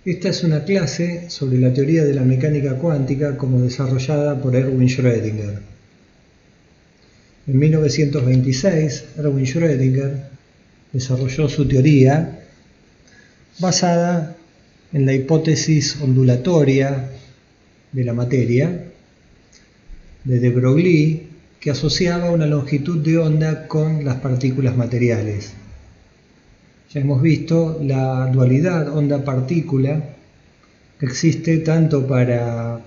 Esta es una clase sobre la teoría de la mecánica cuántica como desarrollada por Erwin Schrödinger. En 1926, Erwin Schrödinger desarrolló su teoría basada en la hipótesis ondulatoria de la materia de de Broglie, que asociaba una longitud de onda con las partículas materiales. Ya hemos visto la dualidad onda-partícula que existe tanto para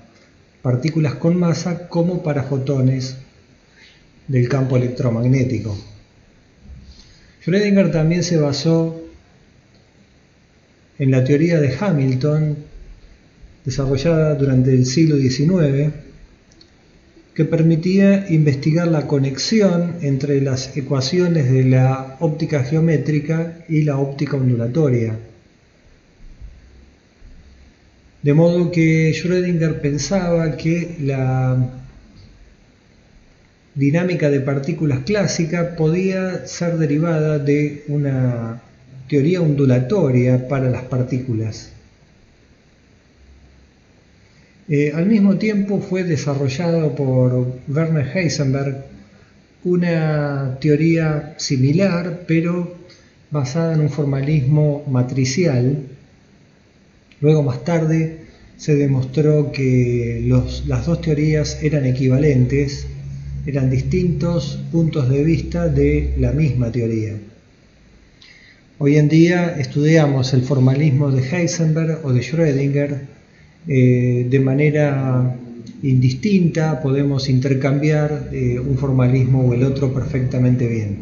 partículas con masa como para fotones del campo electromagnético. Schrödinger también se basó en la teoría de Hamilton, desarrollada durante el siglo XIX, que permitía investigar la conexión entre las ecuaciones de la óptica geométrica y la óptica ondulatoria. De modo que Schrödinger pensaba que la dinámica de partículas clásica podía ser derivada de una teoría ondulatoria para las partículas. Al mismo tiempo fue desarrollado por Werner Heisenberg una teoría similar, pero basada en un formalismo matricial. Luego, más tarde, se demostró que las dos teorías eran equivalentes, eran distintos puntos de vista de la misma teoría. Hoy en día estudiamos el formalismo de Heisenberg o de Schrödinger de manera indistinta, podemos intercambiar un formalismo o el otro perfectamente bien.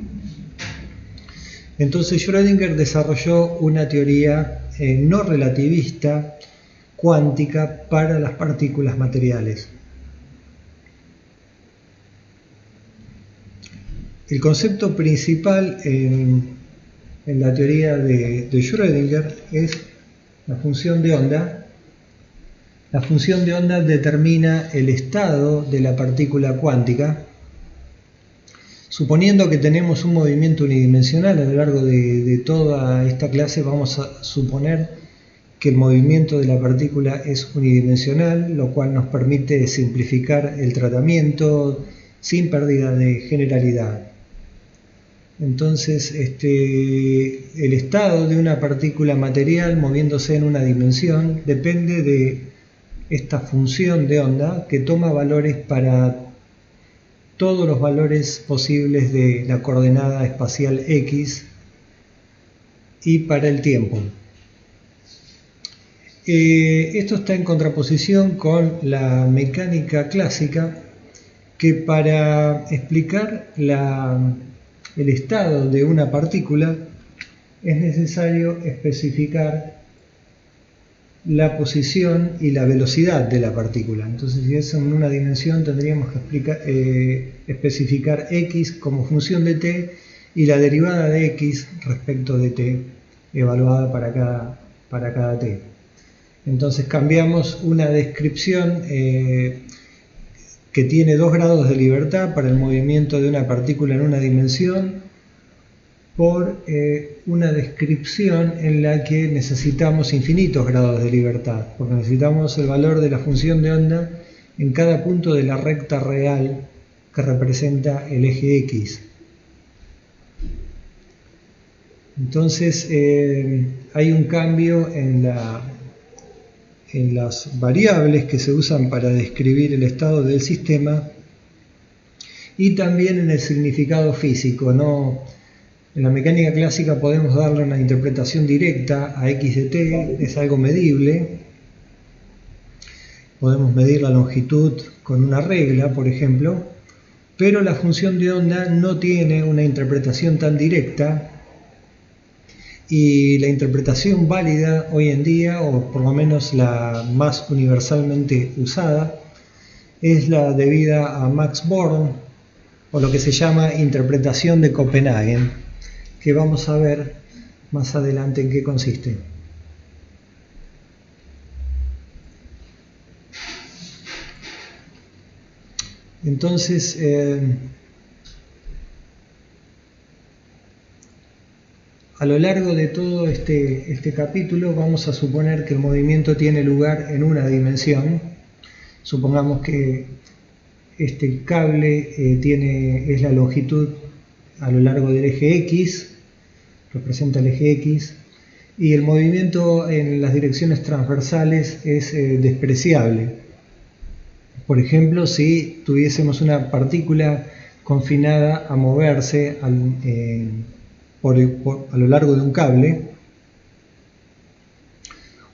Entonces Schrödinger desarrolló una teoría no relativista cuántica para las partículas materiales. El concepto principal en la teoría de Schrödinger es la función de onda. La función de onda determina el estado de la partícula cuántica. Suponiendo que tenemos un movimiento unidimensional a lo largo de toda esta clase, vamos a suponer que el movimiento de la partícula es unidimensional, lo cual nos permite simplificar el tratamiento sin pérdida de generalidad. Entonces, el estado de una partícula material moviéndose en una dimensión depende de esta función de onda que toma valores para todos los valores posibles de la coordenada espacial X y para el tiempo. Esto está en contraposición con la mecánica clásica, que para explicar el estado de una partícula es necesario especificar la posición y la velocidad de la partícula. Entonces, si es en una dimensión, tendríamos que especificar x como función de t y la derivada de x respecto de t evaluada para cada t. Entonces cambiamos una descripción que tiene 2 grados de libertad para el movimiento de una partícula en una dimensión por una descripción en la que necesitamos infinitos grados de libertad, porque necesitamos el valor de la función de onda en cada punto de la recta real que representa el eje X. Entonces hay un cambio en las variables que se usan para describir el estado del sistema y también en el significado físico, En la mecánica clásica podemos darle una interpretación directa a x de t, es algo medible. Podemos medir la longitud con una regla, por ejemplo, pero la función de onda no tiene una interpretación tan directa y la interpretación válida hoy en día, o por lo menos la más universalmente usada, es la debida a Max Born, o lo que se llama interpretación de Copenhague, que vamos a ver más adelante en qué consiste. Entonces, a lo largo de todo este capítulo vamos a suponer que el movimiento tiene lugar en una dimensión. Supongamos que este cable es la longitud a lo largo del eje X, representa el eje X, y el movimiento en las direcciones transversales es despreciable. Por ejemplo, si tuviésemos una partícula confinada a moverse a lo largo de un cable,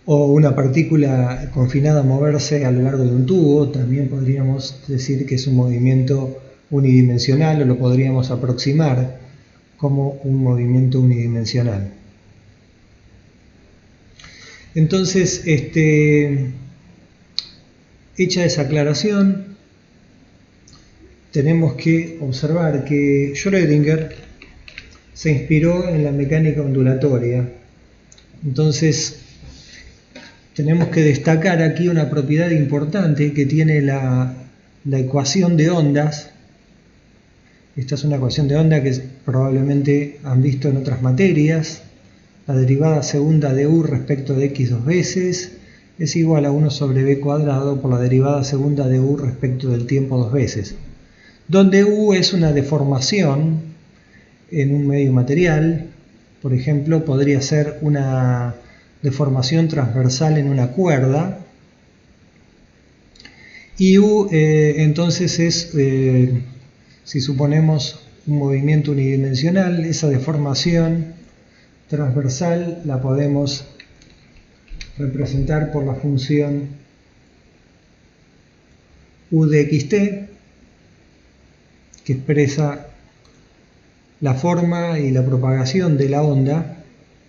o una partícula confinada a moverse a lo largo de un tubo, también podríamos decir que es un movimiento unidimensional, o lo podríamos aproximar como un movimiento unidimensional. Entonces, hecha esa aclaración, tenemos que observar que Schrödinger se inspiró en la mecánica ondulatoria. Entonces, tenemos que destacar aquí una propiedad importante que tiene la ecuación de ondas. Esta es una ecuación de onda que probablemente han visto en otras materias. La derivada segunda de u respecto de x dos veces es igual a 1 sobre b cuadrado por la derivada segunda de u respecto del tiempo dos veces, donde u es una deformación en un medio material. Por ejemplo, podría ser una deformación transversal en una cuerda, y u entonces es, si suponemos un movimiento unidimensional, esa deformación transversal la podemos representar por la función u de xt, que expresa la forma y la propagación de la onda,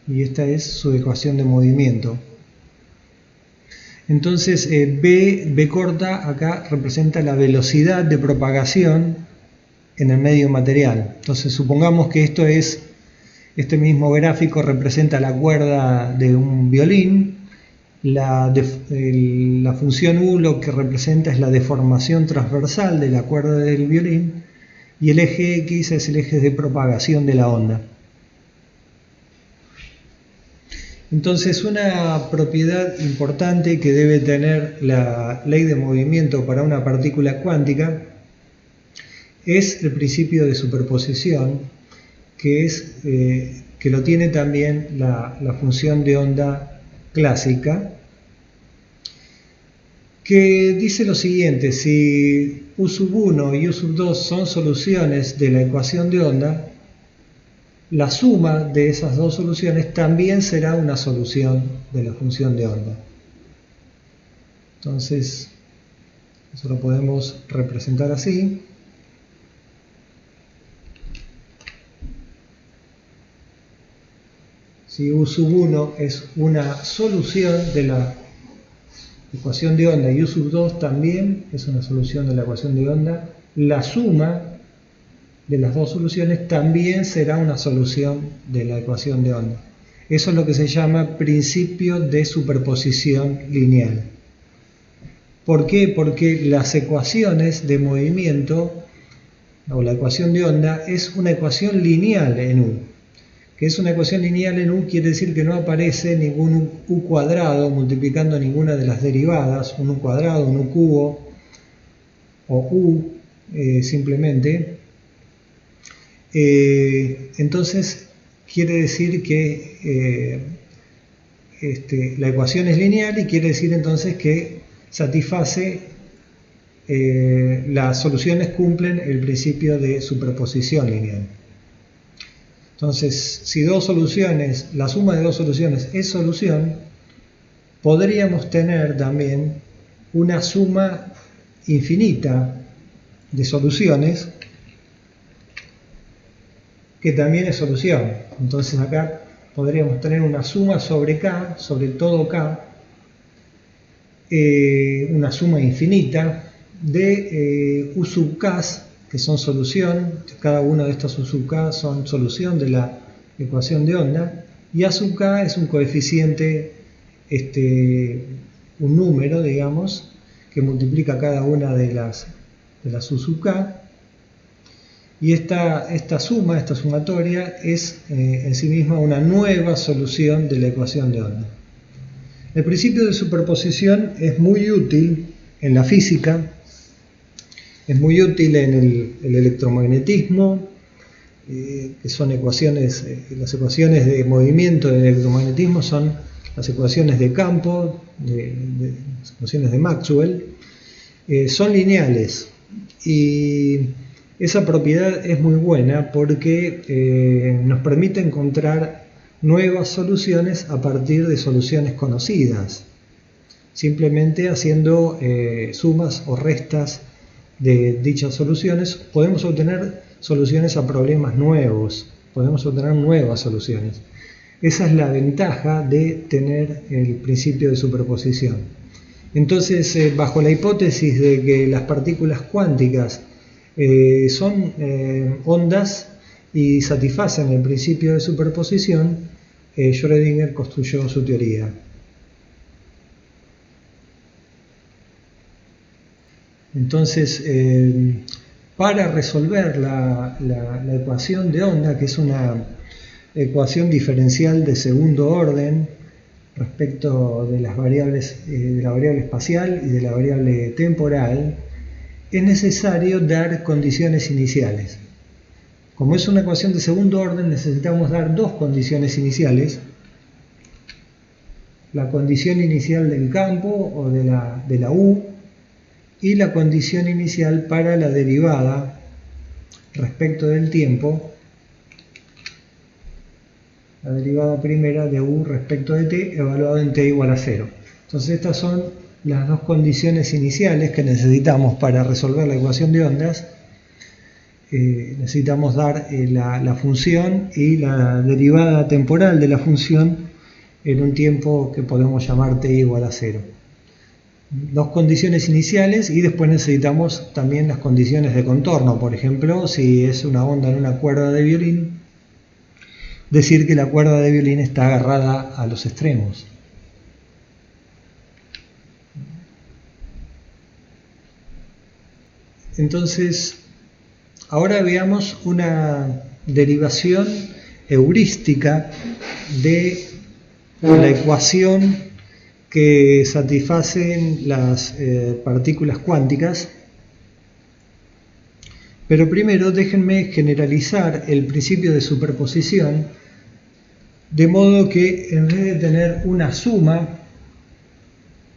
y esta es su ecuación de movimiento. Entonces b corta acá representa la velocidad de propagación en el medio material. Entonces supongamos que este mismo gráfico representa la cuerda de un violín. La función u lo que representa es la deformación transversal de la cuerda del violín, y el eje X es el eje de propagación de la onda. Entonces, una propiedad importante que debe tener la ley de movimiento para una partícula cuántica es el principio de superposición, que lo tiene también la función de onda clásica, que dice lo siguiente: si u sub 1 y u sub 2 son soluciones de la ecuación de onda, la suma de esas dos soluciones también será una solución de la función de onda. Entonces, eso lo podemos representar así. Si u sub 1 es una solución de la ecuación de onda y u sub 2 también es una solución de la ecuación de onda, la suma de las dos soluciones también será una solución de la ecuación de onda. Eso es lo que se llama principio de superposición lineal. ¿Por qué? Porque las ecuaciones de movimiento, o la ecuación de onda, es una ecuación lineal en U. Que es una ecuación lineal en U quiere decir que no aparece ningún U cuadrado multiplicando ninguna de las derivadas, un U cuadrado, un U cubo o U simplemente. Entonces quiere decir que la ecuación es lineal, y quiere decir entonces que satisface, las soluciones cumplen el principio de superposición lineal. Entonces, si la suma de dos soluciones es solución, podríamos tener también una suma infinita de soluciones que también es solución. Entonces acá podríamos tener una suma sobre K, sobre todo K, una suma infinita de U sub K, que son solución. Cada uno de estos U sub K son solución de la ecuación de onda, y A sub K es un coeficiente, un número, digamos, que multiplica cada una de las U sub K. Y esta sumatoria, es en sí misma una nueva solución de la ecuación de onda. El principio de superposición es muy útil en la física, es muy útil en el electromagnetismo, que son ecuaciones, las ecuaciones de movimiento del electromagnetismo son las ecuaciones de campo, las ecuaciones de Maxwell, son lineales, y esa propiedad es muy buena porque nos permite encontrar nuevas soluciones a partir de soluciones conocidas, simplemente haciendo sumas o restas de dichas soluciones podemos obtener soluciones a problemas nuevos, podemos obtener nuevas soluciones. Esa es la ventaja de tener el principio de superposición. Entonces, bajo la hipótesis de que las partículas cuánticas son ondas y satisfacen el principio de superposición, Schrödinger construyó su teoría. Entonces, para resolver la ecuación de onda, que es una ecuación diferencial de segundo orden respecto de las variables, de la variable espacial y de la variable temporal, es necesario dar condiciones iniciales. Como es una ecuación de segundo orden, necesitamos dar dos condiciones iniciales: la condición inicial del campo o de la U, y la condición inicial para la derivada respecto del tiempo, la derivada primera de U respecto de t evaluado en t igual a 0. Entonces estas son las dos condiciones iniciales que necesitamos para resolver la ecuación de ondas. Necesitamos dar la función y la derivada temporal de la función en un tiempo que podemos llamar t igual a 0. Dos condiciones iniciales, y después necesitamos también las condiciones de contorno. Por ejemplo, si es una onda en una cuerda de violín, decir que la cuerda de violín está agarrada a los extremos. Entonces, ahora veamos una derivación heurística de la ecuación que satisfacen las partículas cuánticas. Pero primero déjenme generalizar el principio de superposición, de modo que en vez de tener una suma,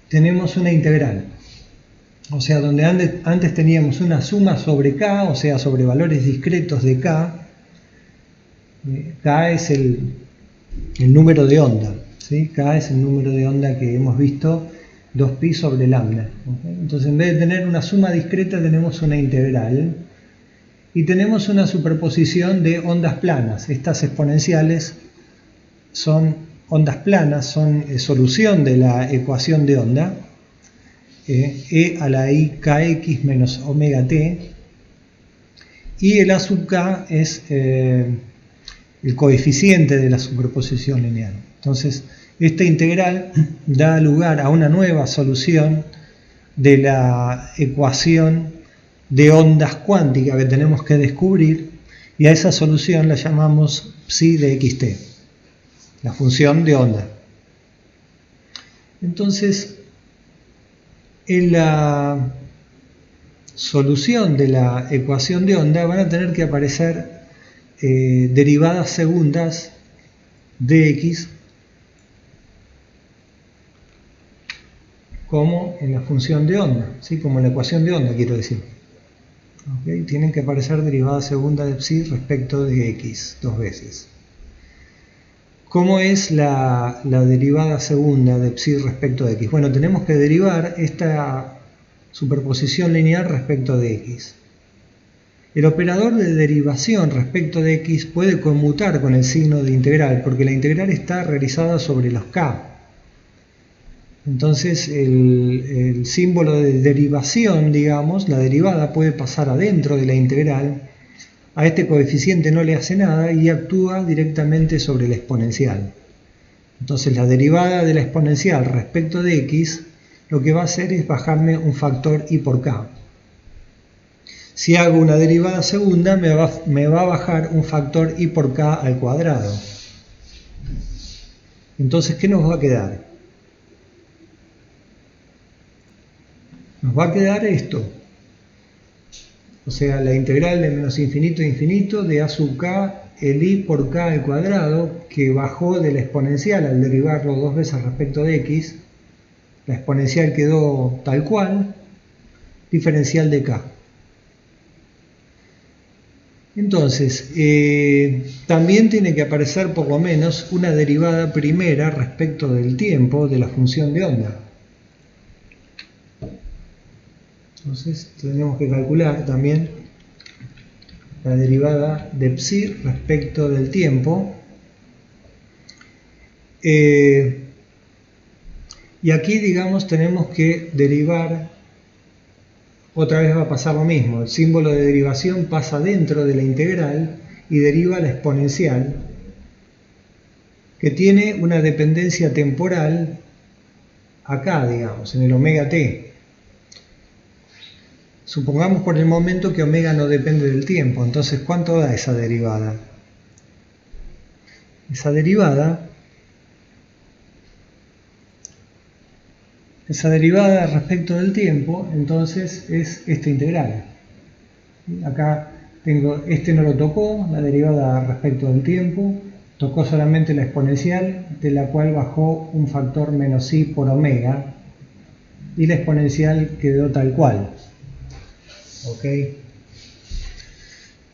tenemos una integral. O sea, donde antes teníamos una suma sobre k, o sea, sobre valores discretos de k, k es el número de onda. ¿Sí? K es el número de onda que hemos visto, 2pi sobre lambda. ¿Okay? Entonces, en vez de tener una suma discreta, tenemos una integral. Y tenemos una superposición de ondas planas. Estas exponenciales son ondas planas, son solución de la ecuación de onda. E a la i kx menos omega t. Y el a sub k es el coeficiente de la superposición lineal. Entonces, esta integral da lugar a una nueva solución de la ecuación de ondas cuánticas que tenemos que descubrir, y a esa solución la llamamos psi de xt, la función de onda. Entonces, en la solución de la ecuación de onda van a tener que aparecer derivadas segundas de x, como en la función de onda, ¿sí? Como en la ecuación de onda, quiero decir. ¿Okay? Tienen que aparecer derivadas segundas de psi respecto de x, dos veces. ¿Cómo es la derivada segunda de psi respecto de x? Bueno, tenemos que derivar esta superposición lineal respecto de x. El operador de derivación respecto de x puede conmutar con el signo de integral, porque la integral está realizada sobre los k. Entonces el símbolo de derivación, digamos, la derivada puede pasar adentro de la integral. A este coeficiente no le hace nada y actúa directamente sobre la exponencial. Entonces la derivada de la exponencial respecto de x lo que va a hacer es bajarme un factor i por k. Si hago una derivada segunda, me va a bajar un factor i por k al cuadrado. Entonces, ¿qué nos va a quedar? Nos va a quedar esto. O sea, la integral de menos infinito a infinito de a sub k, el i por k al cuadrado, que bajó de la exponencial al derivarlo dos veces respecto de x. La exponencial quedó tal cual, diferencial de k. Entonces, también tiene que aparecer por lo menos una derivada primera respecto del tiempo de la función de onda. Entonces, tenemos que calcular también la derivada de psi respecto del tiempo. Y aquí, digamos, tenemos que derivar. Otra vez va a pasar lo mismo, el símbolo de derivación pasa dentro de la integral y deriva la exponencial, que tiene una dependencia temporal acá, digamos, en el omega t. Supongamos por el momento que omega no depende del tiempo, entonces ¿cuánto da esa derivada? Esa derivada respecto del tiempo, entonces es esta integral. Acá tengo, no lo tocó, la derivada respecto del tiempo, tocó solamente la exponencial, de la cual bajó un factor menos i por omega, y la exponencial quedó tal cual. ¿Ok?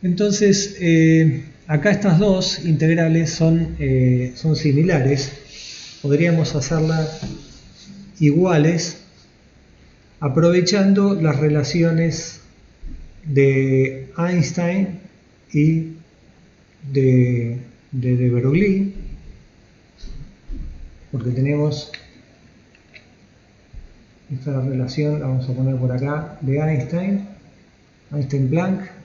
Entonces, acá estas dos integrales son similares, podríamos hacerlas iguales aprovechando las relaciones de Einstein y de Broglie, porque tenemos esta relación, la vamos a poner por acá, de Einstein-Planck.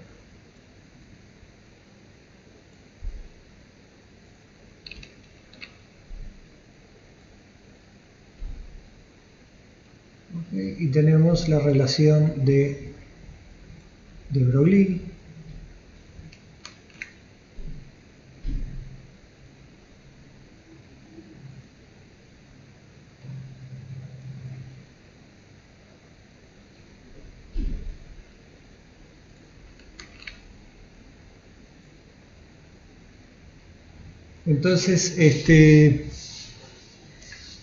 Y tenemos la relación de Broglie entonces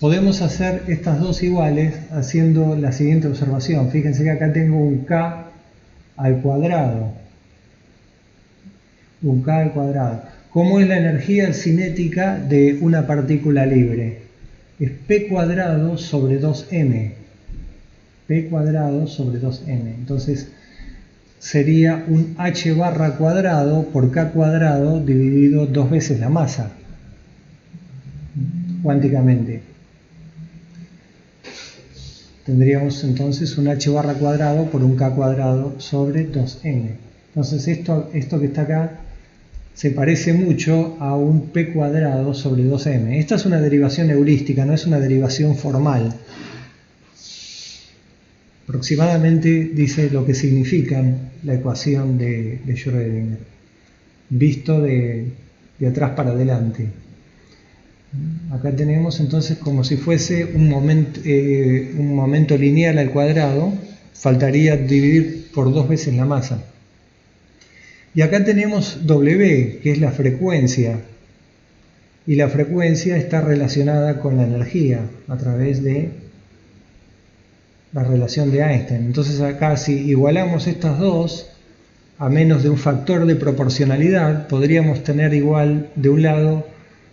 podemos hacer estas dos iguales haciendo la siguiente observación. Fíjense que acá tengo un k al cuadrado. Un k al cuadrado. ¿Cómo es la energía cinética de una partícula libre? Es p cuadrado sobre 2m. P cuadrado sobre 2m. Entonces sería un h barra cuadrado por k cuadrado dividido dos veces la masa. Cuánticamente. Tendríamos entonces un h barra cuadrado por un k cuadrado sobre 2m. Entonces esto que está acá se parece mucho a un p cuadrado sobre 2m. Esta es una derivación heurística, no es una derivación formal. Aproximadamente dice lo que significa la ecuación de Schrödinger, visto de atrás para adelante. Acá tenemos entonces como si fuese un momento lineal al cuadrado, faltaría dividir por dos veces la masa. Y acá tenemos W, que es la frecuencia, y la frecuencia está relacionada con la energía a través de la relación de Einstein. Entonces acá si igualamos estas dos, a menos de un factor de proporcionalidad, podríamos tener igual de un lado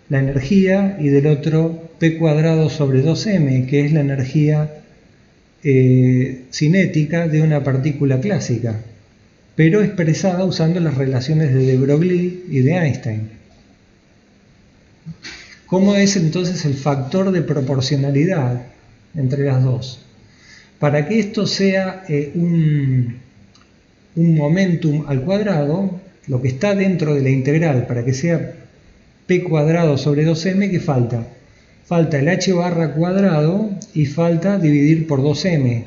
la energía y del otro p cuadrado sobre 2m, que es la energía cinética de una partícula clásica, pero expresada usando las relaciones de Broglie y de Einstein. ¿Cómo es entonces el factor de proporcionalidad entre las dos? Para que esto sea un momentum al cuadrado, lo que está dentro de la integral, para que sea p cuadrado sobre 2m, ¿qué falta? Falta el h barra cuadrado y falta dividir por 2m.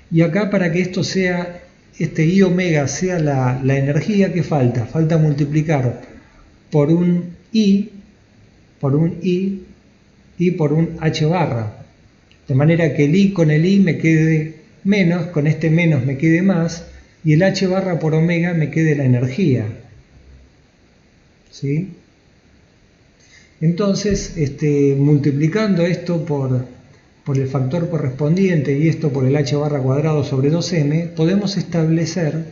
Y acá para que esto sea este I omega sea la energía, ¿qué falta? Falta multiplicar por un I y por un H barra. De manera que el I con el I me quede menos, con este menos me quede más, y el H barra por omega me quede la energía. ¿Sí? Entonces, multiplicando esto por el factor correspondiente y esto por el H barra cuadrado sobre 2m, podemos establecer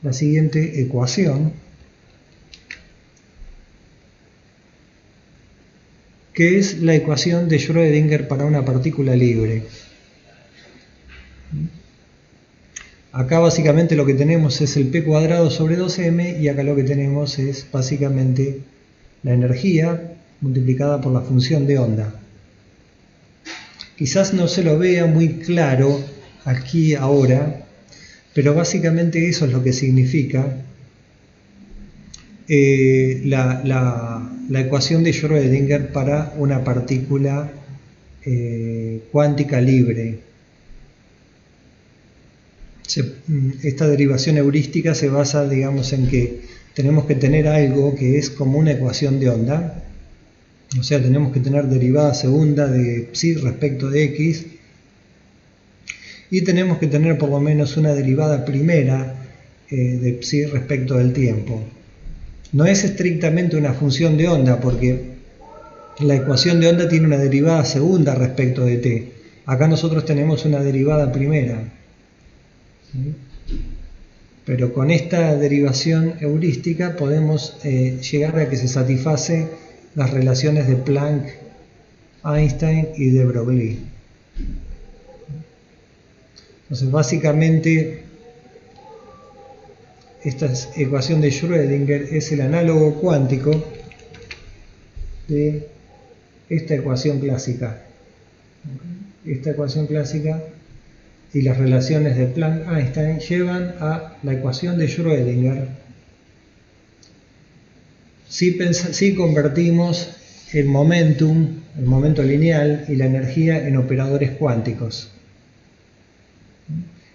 la siguiente ecuación, que es la ecuación de Schrödinger para una partícula libre. Acá básicamente lo que tenemos es el p cuadrado sobre 2m y acá lo que tenemos es básicamente la energía multiplicada por la función de onda. Quizás no se lo vea muy claro aquí ahora, pero básicamente eso es lo que significa la ecuación de Schrödinger para una partícula cuántica libre. Esta derivación heurística se basa, digamos, en que tenemos que tener algo que es como una ecuación de onda, o sea, tenemos que tener derivada segunda de psi respecto de x, y tenemos que tener por lo menos una derivada primera de psi respecto del tiempo. No es estrictamente una función de onda, porque la ecuación de onda tiene una derivada segunda respecto de t. Acá nosotros tenemos una derivada primera. ¿Sí? Pero con esta derivación heurística podemos llegar a que se satisface las relaciones de Planck, Einstein y de Broglie. Entonces, básicamente, esta ecuación de Schrödinger es el análogo cuántico de esta ecuación clásica. Esta ecuación clásica y las relaciones de Planck-Einstein llevan a la ecuación de Schrödinger si convertimos el momento lineal y la energía en operadores cuánticos.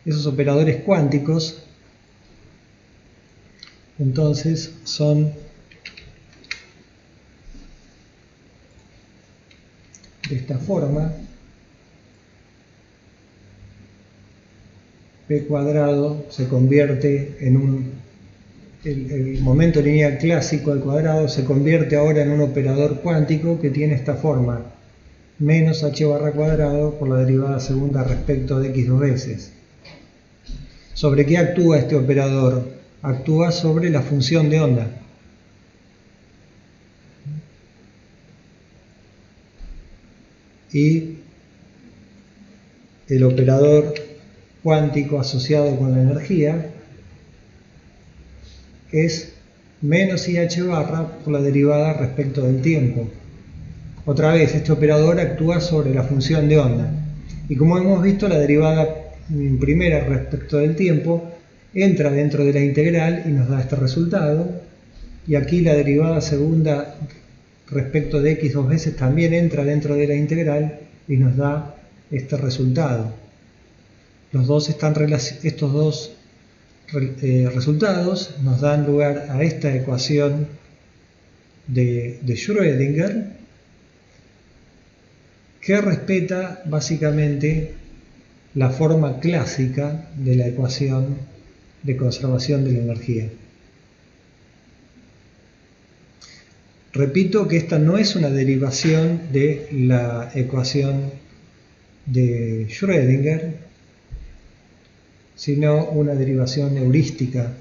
Esos operadores cuánticos entonces son de esta forma: p cuadrado se convierte en el momento lineal clásico al cuadrado se convierte ahora en un operador cuántico que tiene esta forma: menos h barra cuadrado por la derivada segunda respecto de x dos veces. ¿Sobre qué actúa este operador? Actúa sobre la función de onda. Y el operador cuántico asociado con la energía es menos IH barra por la derivada respecto del tiempo. Otra vez, este operador actúa sobre la función de onda. Y como hemos visto, la derivada primera respecto del tiempo entra dentro de la integral y nos da este resultado. Y aquí la derivada segunda respecto de x dos veces también entra dentro de la integral y nos da este resultado. Estos dos resultados nos dan lugar a esta ecuación de Schrödinger, que respeta básicamente la forma clásica de la ecuación de conservación de la energía. Repito que esta no es una derivación de la ecuación de Schrödinger, sino una derivación heurística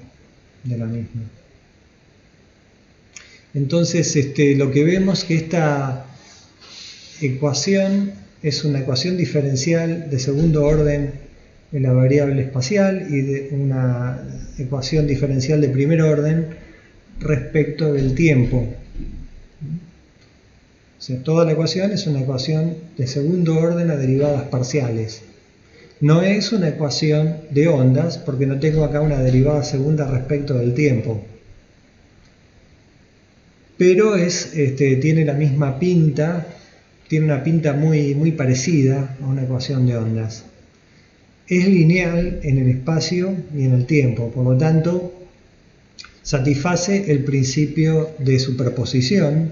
de la misma. Entonces, lo que vemos es que esta ecuación es una ecuación diferencial de segundo orden en la variable espacial y de una ecuación diferencial de primer orden respecto del tiempo. O sea, toda la ecuación es una ecuación de segundo orden a derivadas parciales. No es una ecuación de ondas porque no tengo acá una derivada segunda respecto del tiempo. Pero tiene la misma pinta, tiene una pinta muy parecida a una ecuación de ondas. es lineal en el espacio y en el tiempo, por lo tanto satisface el principio de superposición.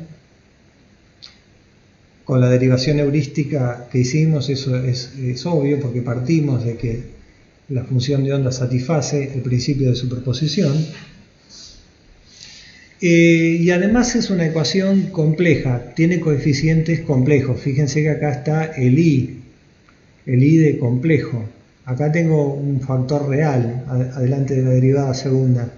Con la derivación heurística que hicimos eso es obvio, porque partimos de que la función de onda satisface el principio de superposición. Y además es una ecuación compleja, tiene coeficientes complejos. Fíjense que acá está el i de complejo. Acá tengo un factor real adelante de la derivada segunda,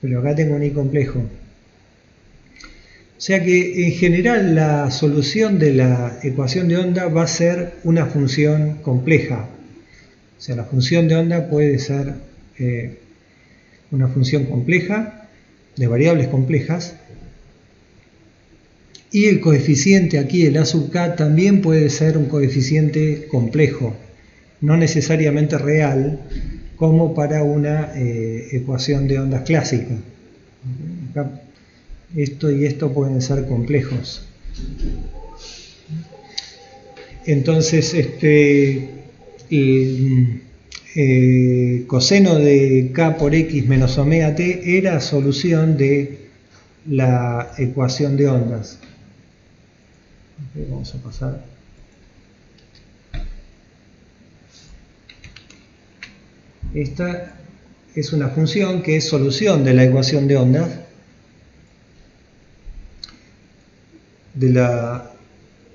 pero acá tengo un i complejo. O sea que en general la solución de la ecuación de onda va a ser una función compleja. O sea, la función de onda puede ser una función compleja, de variables complejas, y el coeficiente aquí, el a sub k, también puede ser un coeficiente complejo, no necesariamente real, como para una ecuación de ondas clásica. Acá, esto y esto pueden ser complejos. Entonces, coseno de k por x menos omega t era solución de la ecuación de ondas. Okay, vamos a pasar. Esta es una función que es solución de la ecuación de ondas, de la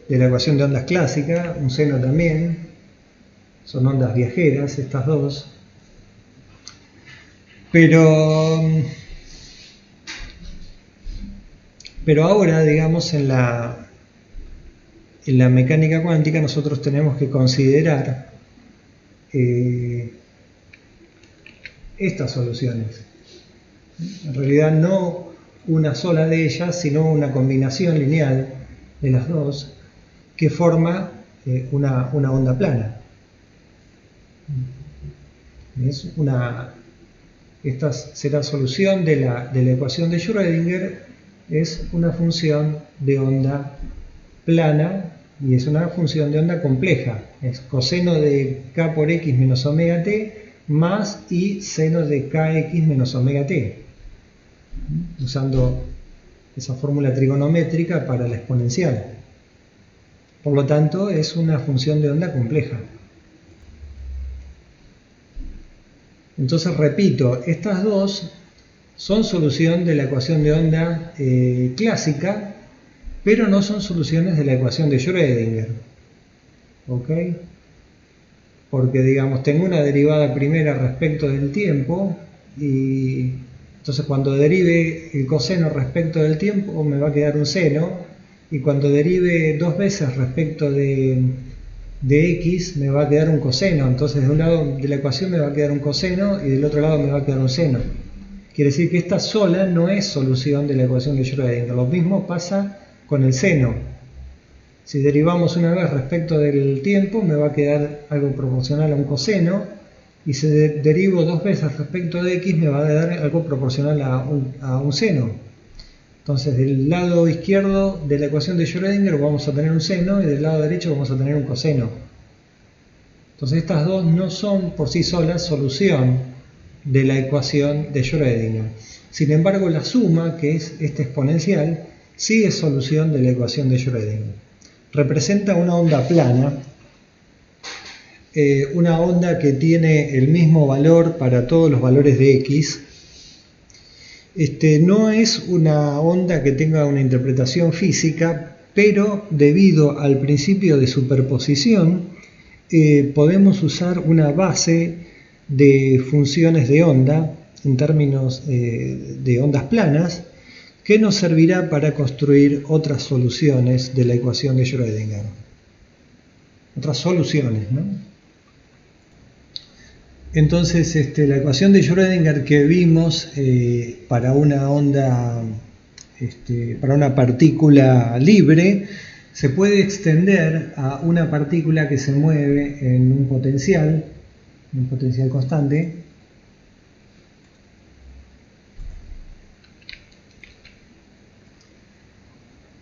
ecuación de ondas clásica, un seno también. Son ondas viajeras estas dos, pero ahora, digamos, en la mecánica cuántica nosotros tenemos que considerar estas soluciones. En realidad no una sola de ellas, sino una combinación lineal de las dos que forma una onda plana. Esta será solución de la ecuación de Schrödinger, es una función de onda plana y es una función de onda compleja. Es coseno de k por x menos omega t más y seno de kx menos omega t, usando esa fórmula trigonométrica para la exponencial. Por lo tanto, es una función de onda compleja. Entonces, repito, estas dos son solución de la ecuación de onda clásica, pero no son soluciones de la ecuación de Schrödinger. ¿Ok? Porque, digamos, tengo una derivada primera respecto del tiempo, y entonces cuando derive el coseno respecto del tiempo me va a quedar un seno, y cuando derive dos veces respecto de x me va a quedar un coseno. Entonces de un lado de la ecuación me va a quedar un coseno y del otro lado me va a quedar un seno. Quiere decir que esta sola no es solución de la ecuación de Schrödinger. Lo mismo pasa con el seno. Si derivamos una vez respecto del tiempo me va a quedar algo proporcional a un coseno, y si derivo dos veces respecto de x me va a dar algo proporcional a un seno. Entonces, del lado izquierdo de la ecuación de Schrödinger vamos a tener un seno y del lado derecho vamos a tener un coseno. Entonces, estas dos no son por sí solas solución de la ecuación de Schrödinger. Sin embargo, la suma, que es esta exponencial, sí es solución de la ecuación de Schrödinger. Representa una onda plana, una onda que tiene el mismo valor para todos los valores de x. No es una onda que tenga una interpretación física, pero debido al principio de superposición podemos usar una base de funciones de onda en términos de ondas planas que nos servirá para construir otras soluciones de la ecuación de Schrödinger. Otras soluciones, ¿no? Entonces, la ecuación de Schrödinger que vimos para una onda, para una partícula libre, se puede extender a una partícula que se mueve en un potencial constante.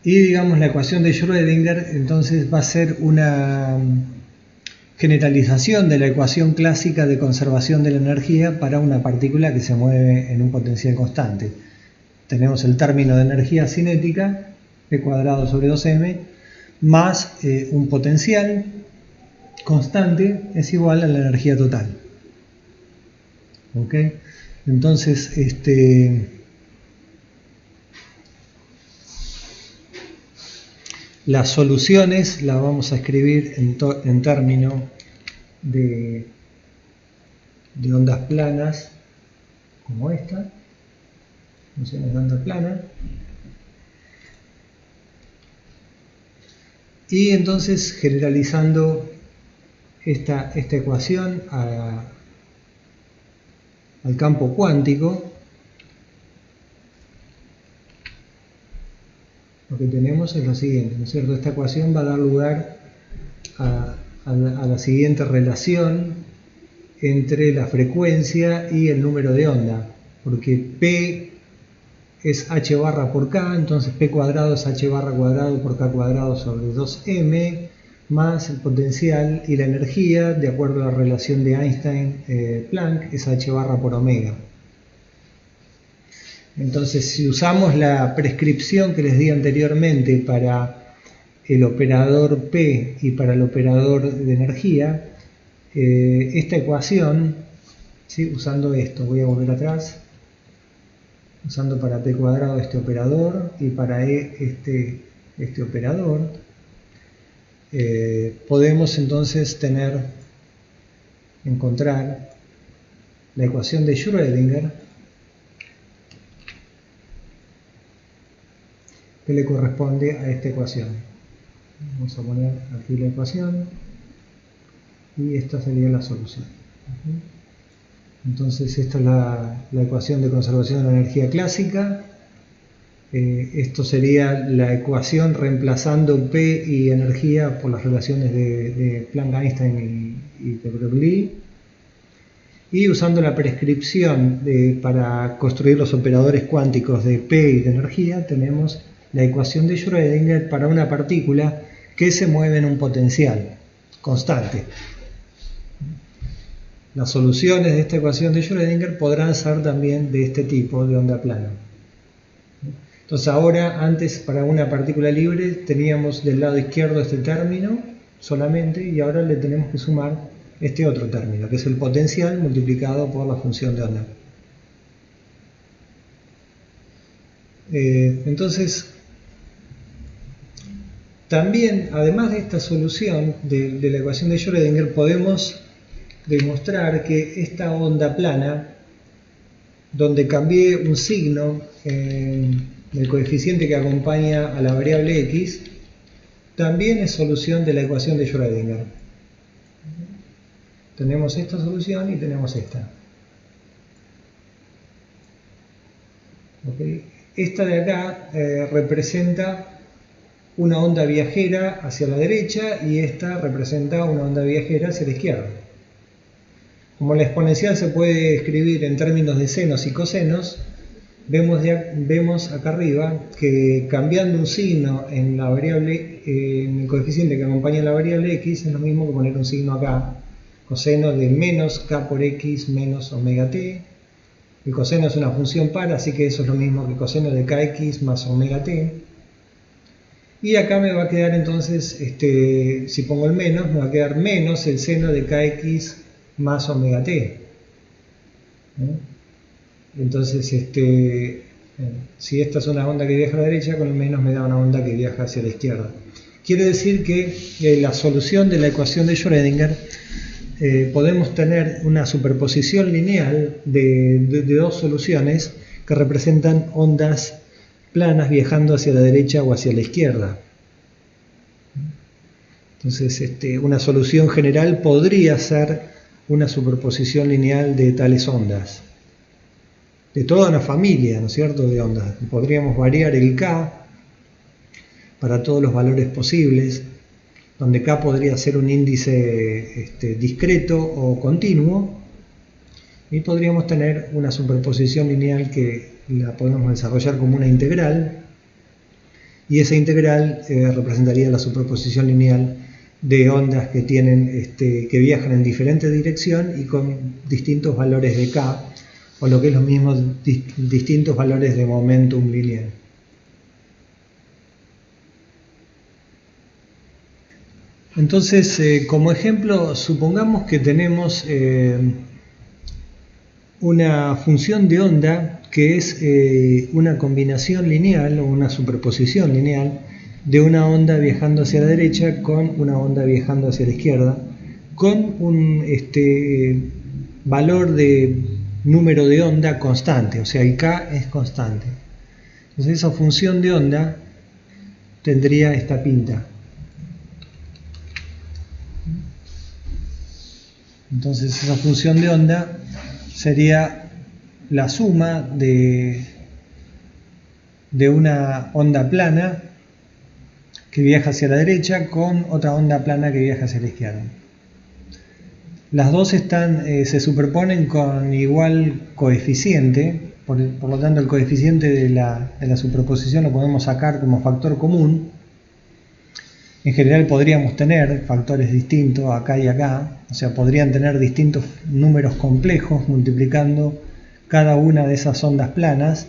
Y digamos la ecuación de Schrödinger entonces va a ser una generalización de la ecuación clásica de conservación de la energía para una partícula que se mueve en un potencial constante. Tenemos el término de energía cinética, P cuadrado sobre 2m, más un potencial constante es igual a la energía total. ¿Ok? Entonces, las soluciones las vamos a escribir en términos de ondas planas, como esta, funciones de onda plana. Y entonces, generalizando esta ecuación al campo cuántico, lo que tenemos es lo siguiente, ¿no es cierto? Esta ecuación va a dar lugar a la siguiente relación entre la frecuencia y el número de onda, porque P es h barra por k, entonces P cuadrado es h barra cuadrado por k cuadrado sobre 2m, más el potencial y la energía, de acuerdo a la relación de Einstein-Planck, es h barra por omega. Entonces, si usamos la prescripción que les di anteriormente para el operador P y para el operador de energía, esta ecuación, ¿sí? Usando esto, voy a volver atrás, usando para P cuadrado este operador y para E este operador, podemos entonces encontrar la ecuación de Schrödinger que le corresponde a esta ecuación. Vamos a poner aquí la ecuación y esta sería la solución. Entonces esta es la ecuación de conservación de la energía clásica. Esto sería la ecuación reemplazando P y energía por las relaciones de Planck, Einstein y de Broglie. Y usando la prescripción para construir los operadores cuánticos de P y de energía, tenemos la ecuación de Schrödinger para una partícula que se mueve en un potencial constante. Las soluciones de esta ecuación de Schrödinger podrán ser también de este tipo, de onda plana. Entonces ahora, antes para una partícula libre teníamos del lado izquierdo este término solamente, y ahora le tenemos que sumar este otro término, que es el potencial multiplicado por la función de onda. Entonces, también, además de esta solución de la ecuación de Schrödinger, podemos demostrar que esta onda plana, donde cambié un signo del coeficiente que acompaña a la variable x, también es solución de la ecuación de Schrödinger. Tenemos esta solución y tenemos esta. ¿Okay? Esta de acá representa una onda viajera hacia la derecha y esta representa una onda viajera hacia la izquierda. Como la exponencial se puede escribir en términos de senos y cosenos, vemos acá arriba que cambiando un signo en la variable, en el coeficiente que acompaña a la variable x, es lo mismo que poner un signo acá, coseno de menos k por x menos omega t. El coseno es una función par, así que eso es lo mismo que coseno de kx más omega t. Y acá me va a quedar entonces, si pongo el menos, me va a quedar menos el seno de kx más omega t. Entonces, si esta es una onda que viaja a la derecha, con el menos me da una onda que viaja hacia la izquierda. Quiere decir que la solución de la ecuación de Schrödinger, podemos tener una superposición lineal de dos soluciones que representan ondas planas viajando hacia la derecha o hacia la izquierda. Entonces, una solución general podría ser una superposición lineal de tales ondas, de toda una familia, ¿no es cierto?, de ondas. Podríamos variar el K para todos los valores posibles, donde K podría ser un índice discreto o continuo, y podríamos tener una superposición lineal que la podemos desarrollar como una integral, y esa integral representaría la superposición lineal de ondas que tienen que viajan en diferente dirección y con distintos valores de K, o lo que es lo mismo, distintos valores de momentum lineal. Entonces, como ejemplo, supongamos que tenemos una función de onda que es una combinación lineal o una superposición lineal de una onda viajando hacia la derecha con una onda viajando hacia la izquierda, con un valor de número de onda constante, o sea, el K es constante. Entonces esa función de onda tendría esta pinta. Entonces esa función de onda sería la suma de una onda plana que viaja hacia la derecha con otra onda plana que viaja hacia la izquierda. Las dos se superponen con igual coeficiente, por lo tanto el coeficiente de la superposición lo podemos sacar como factor común. En general podríamos tener factores distintos acá y acá, o sea, podrían tener distintos números complejos multiplicando cada una de esas ondas planas,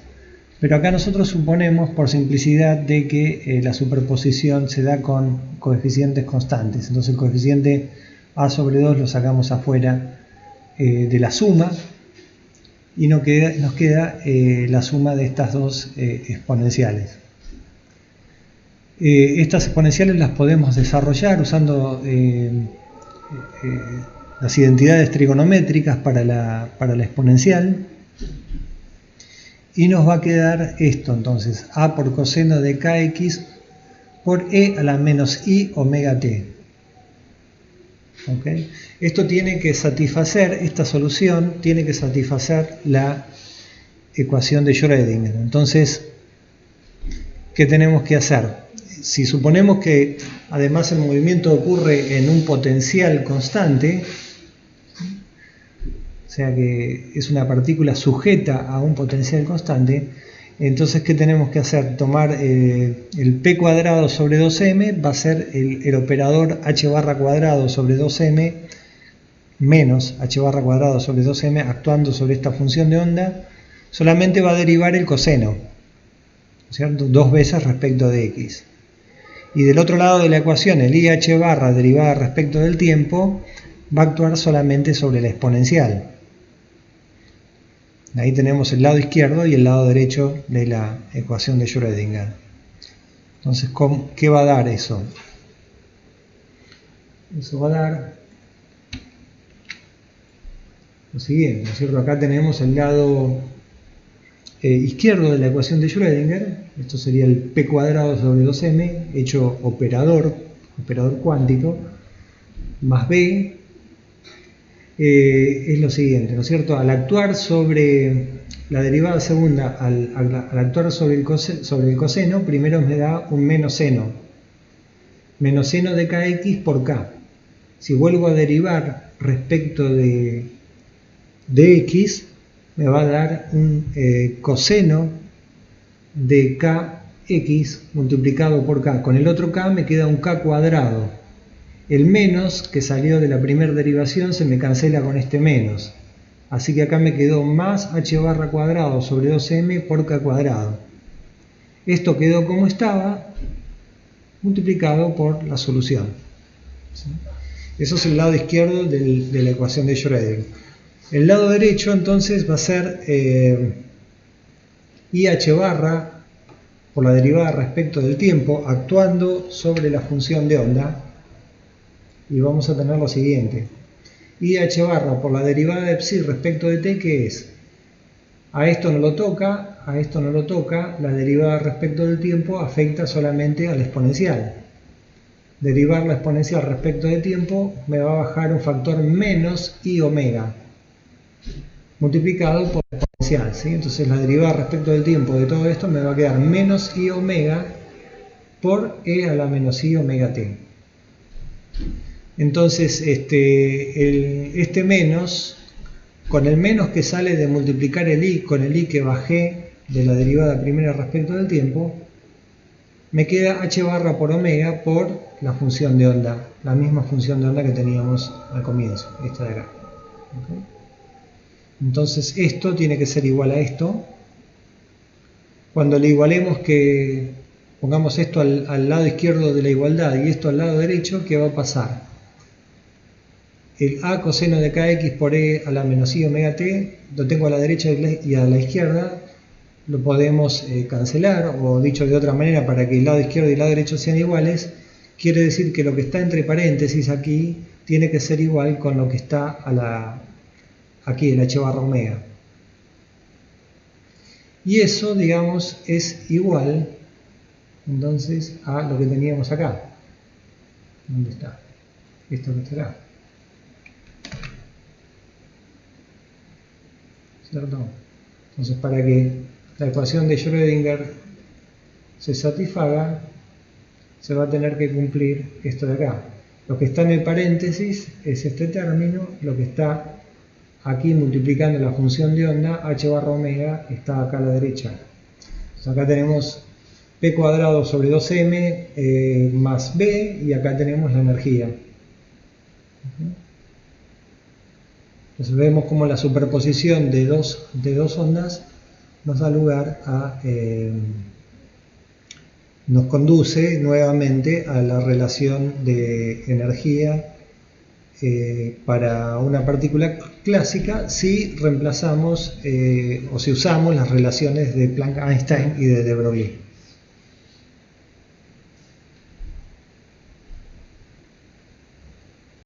pero acá nosotros suponemos por simplicidad de que la superposición se da con coeficientes constantes. Entonces el coeficiente a sobre 2 lo sacamos afuera de la suma y nos queda la suma de estas dos exponenciales. Estas exponenciales las podemos desarrollar usando las identidades trigonométricas para la exponencial. Y nos va a quedar esto, entonces, a por coseno de kx por e a la menos i omega t. ¿Okay? Esto tiene que satisfacer, esta solución tiene que satisfacer la ecuación de Schrödinger. Entonces, ¿qué tenemos que hacer? Si suponemos que además el movimiento ocurre en un potencial constante, o sea que es una partícula sujeta a un potencial constante, entonces ¿qué tenemos que hacer? Tomar el p cuadrado sobre 2m, va a ser el operador h barra cuadrado sobre 2m menos h barra cuadrado sobre 2m actuando sobre esta función de onda, solamente va a derivar el coseno, ¿cierto? Dos veces respecto de x. Y del otro lado de la ecuación, el IH barra derivada respecto del tiempo va a actuar solamente sobre la exponencial. Ahí tenemos el lado izquierdo y el lado derecho de la ecuación de Schrödinger. Entonces, ¿qué va a dar eso? Eso va a dar lo siguiente, ¿no es cierto? Acá tenemos el lado izquierdo de la ecuación de Schrödinger. Esto sería el p cuadrado sobre 2m hecho operador cuántico, más b. Es lo siguiente, ¿no es cierto? Al actuar sobre la derivada segunda, al actuar sobre el coseno, primero me da un menos seno de kx por k. Si vuelvo a derivar respecto de x, me va a dar un coseno de kx multiplicado por k. Con el otro k me queda un k cuadrado. El menos que salió de la primera derivación se me cancela con este menos. Así que acá me quedó más h barra cuadrado sobre 2m por k cuadrado. Esto quedó como estaba, multiplicado por la solución. ¿Sí? Eso es el lado izquierdo de la ecuación de Schrödinger. El lado derecho entonces va a ser IH barra por la derivada respecto del tiempo actuando sobre la función de onda. Y vamos a tener lo siguiente: IH barra por la derivada de psi respecto de t, que es, a esto no lo toca, a esto no lo toca, la derivada respecto del tiempo afecta solamente a la exponencial. Derivar la exponencial respecto de tiempo me va a bajar un factor menos i omega, multiplicado por la exponencial, ¿sí? Entonces la derivada respecto del tiempo de todo esto me va a quedar menos i omega por e a la menos i omega t. Entonces este menos, con el menos que sale de multiplicar el i con el i que bajé de la derivada primera respecto del tiempo, me queda h barra por omega por la función de onda, la misma función de onda que teníamos al comienzo, esta de acá. ¿Okay? Entonces esto tiene que ser igual a esto. Cuando le igualemos, que pongamos esto al lado izquierdo de la igualdad y esto al lado derecho, ¿qué va a pasar? El a coseno de kx por e a la menos i omega t, lo tengo a la derecha y a la izquierda, lo podemos cancelar, o dicho de otra manera, para que el lado izquierdo y el lado derecho sean iguales, quiere decir que lo que está entre paréntesis aquí tiene que ser igual con lo que está aquí, el h barra omega. Y eso, digamos, es igual, entonces, a lo que teníamos acá. ¿Dónde está? Esto que está acá. ¿Cierto? Entonces, para que la ecuación de Schrödinger se satisfaga, se va a tener que cumplir esto de acá. Lo que está en el paréntesis es este término, lo que está aquí multiplicando la función de onda, h barra omega, está acá a la derecha. Entonces acá tenemos p cuadrado sobre 2m más b, y acá tenemos la energía. Entonces vemos como la superposición de dos ondas nos da lugar a... nos conduce nuevamente a la relación de energía para una partícula clásica si reemplazamos o si usamos las relaciones de Planck-Einstein y de de Broglie.